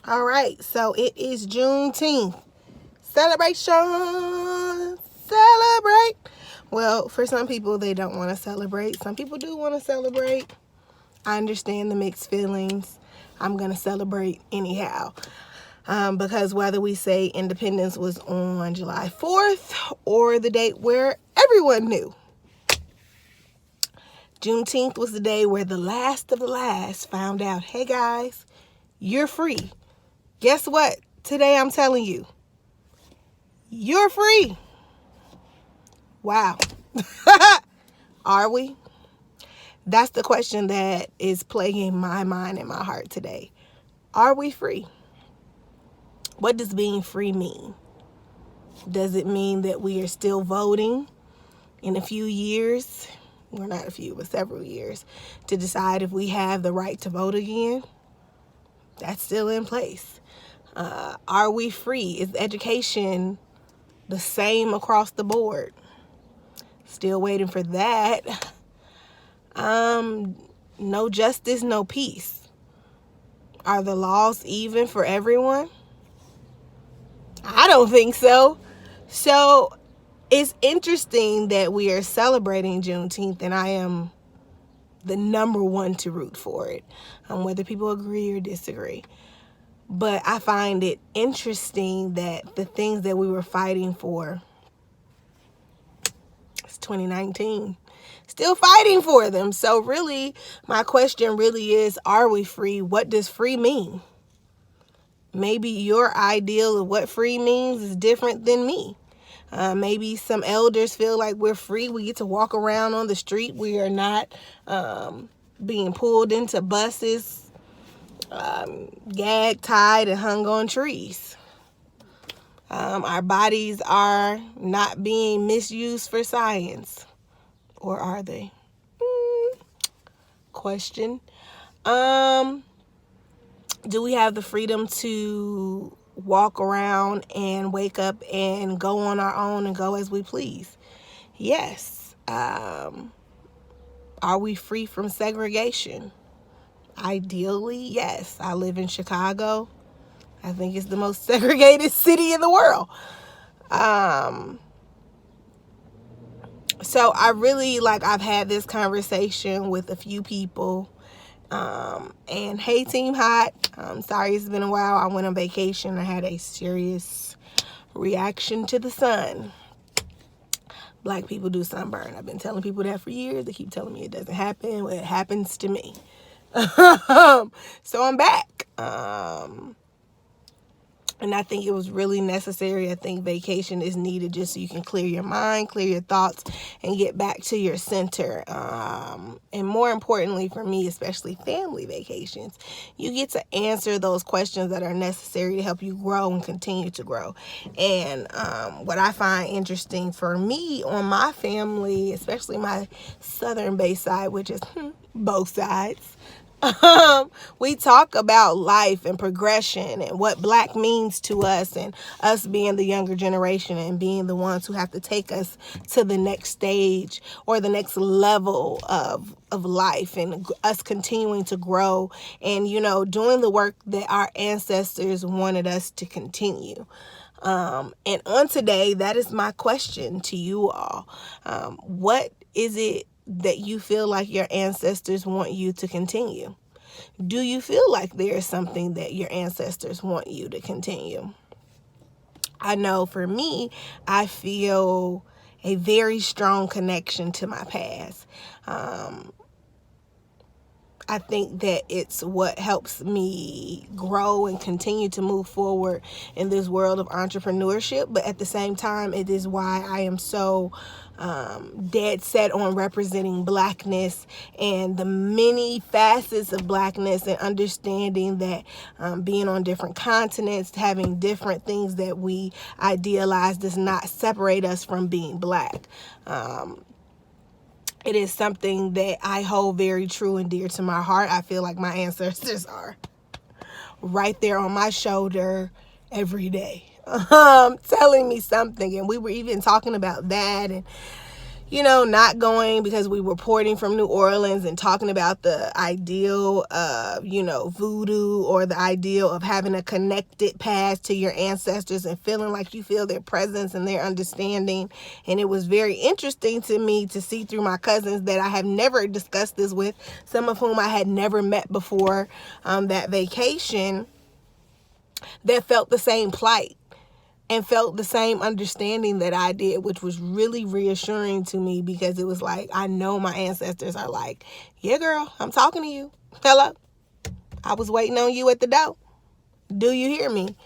All right, so it is Juneteenth. Celebration! Celebrate! Well, for some people, they don't want to celebrate. Some people do want to celebrate. I understand the mixed feelings. I'm going to celebrate anyhow. Because whether we say independence was on July 4th or the date where everyone knew, Juneteenth was the day where the last of the last found out, hey guys, you're free. Guess what? Today I'm telling you, you're free. Wow. Are we? That's the question that is plaguing my mind and my heart today. Are we free? What does being free mean? Does it mean that we are still voting in a few years, or not a few, but several years, to decide if we have the right to vote again? That's still in place. Are we free? Is education the same across the board? Still waiting for that. No justice, no peace. Are the laws even for everyone? I don't think so. So it's interesting that we are celebrating Juneteenth, and I am the number one to root for it, whether people agree or disagree. But I find it interesting that the things that we were fighting for, it's 2019, still fighting for them. So really, my question really is, are we free? What does free mean? Maybe your ideal of what free means is different than me. Maybe some elders feel like we're free. We get to walk around on the street. We are not being pulled into buses, gagged, tied, and hung on trees. Our bodies are not being misused for science. Or are they? Question. Do we have the freedom to walk around and wake up and go on our own and go as we please? Yes. Are we free from segregation? Ideally, yes. I live in Chicago. I think it's the most segregated city in the world. So I really, I've had this conversation with a few people. And hey, Team Haute, sorry it's been a while. I went on vacation. I had a serious reaction to the sun. Black people do sunburn. I've been telling people that for years. They keep telling me it doesn't happen. Well, it happens to me. So I'm back. And I think it was really necessary. I think vacation is needed just so you can clear your mind, clear your thoughts, and get back to your center. And more importantly for me, especially family vacations, you get to answer those questions that are necessary to help you grow and continue to grow. And what I find interesting for me on my family, especially my southern-based side, which is both sides, we talk about life and progression and what Black means to us, and us being the younger generation and being the ones who have to take us to the next stage or the next level of life, and us continuing to grow and, doing the work that our ancestors wanted us to continue. And on today, that is my question to you all. What is it that you feel like your ancestors want you to continue? Do you feel like there is something that your ancestors want you to continue? I know for me, I feel a very strong connection to my past. I think that it's what helps me grow and continue to move forward in this world of entrepreneurship. But at the same time, it is why I am so dead set on representing Blackness and the many facets of Blackness, and understanding that being on different continents, having different things that we idealize, does not separate us from being Black. It is something that I hold very true and dear to my heart. I feel like my ancestors are right there on my shoulder every day, telling me something. And we were even talking about that. And, not going because we were reporting from New Orleans and talking about the ideal of, voodoo, or the ideal of having a connected past to your ancestors and feeling like you feel their presence and their understanding. And it was very interesting to me to see through my cousins that I have never discussed this with, some of whom I had never met before that vacation, that felt the same plight and felt the same understanding that I did, which was really reassuring to me, because it was like, I know my ancestors are like, yeah, girl, I'm talking to you. Hello. I was waiting on you at the door. Do you hear me?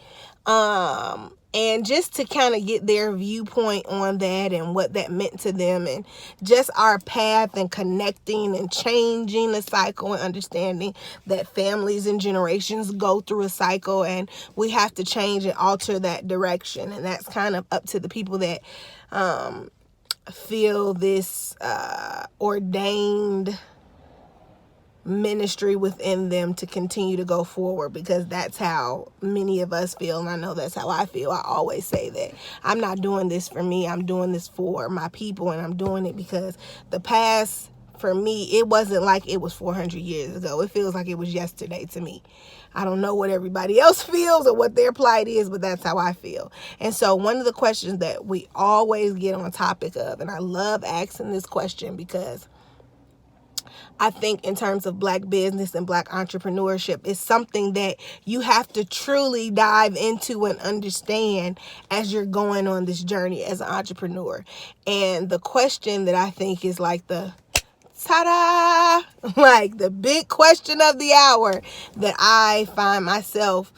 And just to kind of get their viewpoint on that and what that meant to them, and just our path and connecting and changing the cycle, and understanding that families and generations go through a cycle and we have to change and alter that direction. And that's kind of up to the people that feel this ordained ministry within them to continue to go forward, because that's how many of us feel, and I know that's how I feel. I always say that I'm not doing this for me, I'm doing this for my people, and I'm doing it because the past, for me, it wasn't like it was 400 years ago. It feels like it was yesterday to me. I don't know what everybody else feels or what their plight is, but that's how I feel. And so one of the questions that we always get on topic of, and I love asking this question because I think in terms of Black business and Black entrepreneurship, it's something that you have to truly dive into and understand as you're going on this journey as an entrepreneur. And the question that I think is like the ta-da, like the big question of the hour that I find myself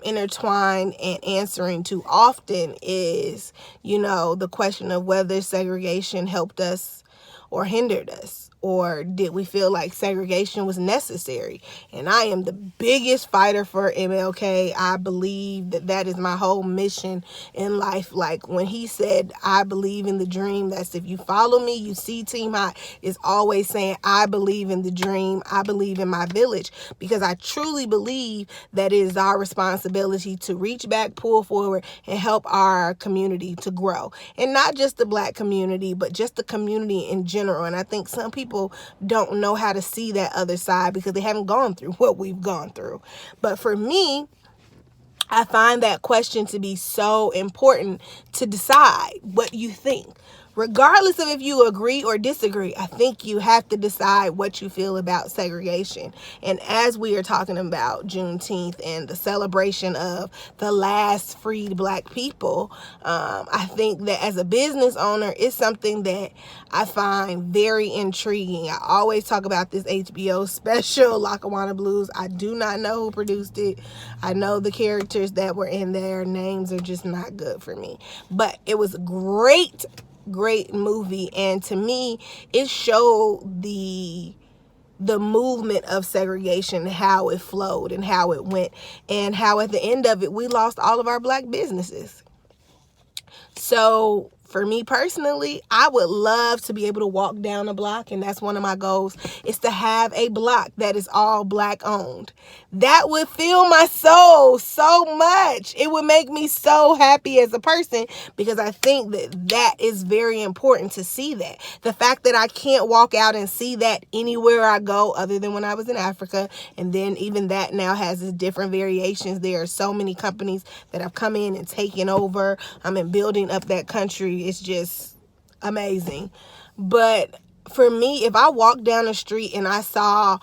intertwined and answering too often is, the question of whether segregation helped us or hindered us. Or did we feel like segregation was necessary? And I am the biggest fighter for MLK. I believe that is my whole mission in life. Like when he said, I believe in the dream, that's if you follow me, you see Team Hot is always saying, I believe in the dream. I believe in my village, because I truly believe that it is our responsibility to reach back, pull forward, and help our community to grow. And not just the Black community, but just the community in general. And I think some people don't know how to see that other side because they haven't gone through what we've gone through. But for me, I find that question to be so important to decide what you think. Regardless of if you agree or disagree, I think you have to decide what you feel about segregation. And as we are talking about Juneteenth and the celebration of the last freed Black people, I think that as a business owner, it's something that I find very intriguing. I always talk about this HBO special, Lackawanna Blues. I do not know who produced it. I know the characters that were in there. Names are just not good for me. But it was great movie, and to me it showed the movement of segregation, how it flowed and how it went, and how at the end of it we lost all of our Black businesses. So for me personally, I would love to be able to walk down a block, and that's one of my goals, is to have a block that is all Black owned. That would fill my soul so much. It would make me so happy as a person, because I think that is very important to see that. The fact that I can't walk out and see that anywhere I go other than when I was in Africa, and then even that now has its different variations. There are so many companies that have come in and taken over and building up that country. It's just amazing. But for me, if I walked down the street and I saw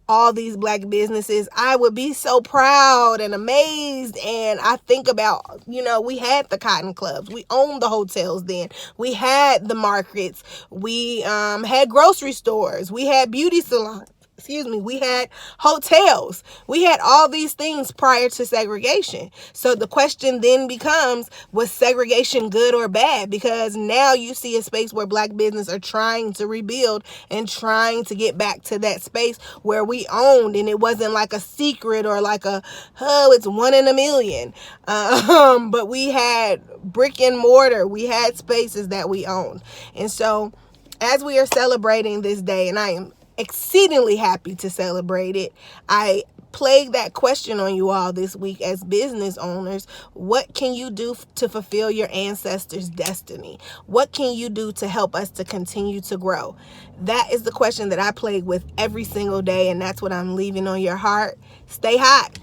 all these Black businesses, I would be so proud and amazed. And I think about, we had the cotton clubs, we owned the hotels then, we had the markets, we had grocery stores, we had beauty salons, we had hotels. We had all these things prior to segregation. So the question then becomes, was segregation good or bad? Because now you see a space where Black business are trying to rebuild and trying to get back to that space where we owned, and it wasn't like a secret or like it's one in a million. But we had brick and mortar. We had spaces that we owned. And so as we are celebrating this day, and I am exceedingly happy to celebrate it, I plague that question on you all this week as business owners. What can you do to fulfill your ancestors' destiny? What can you do to help us to continue to grow? That is the question that I plague with every single day, and that's what I'm leaving on your heart. Stay hot.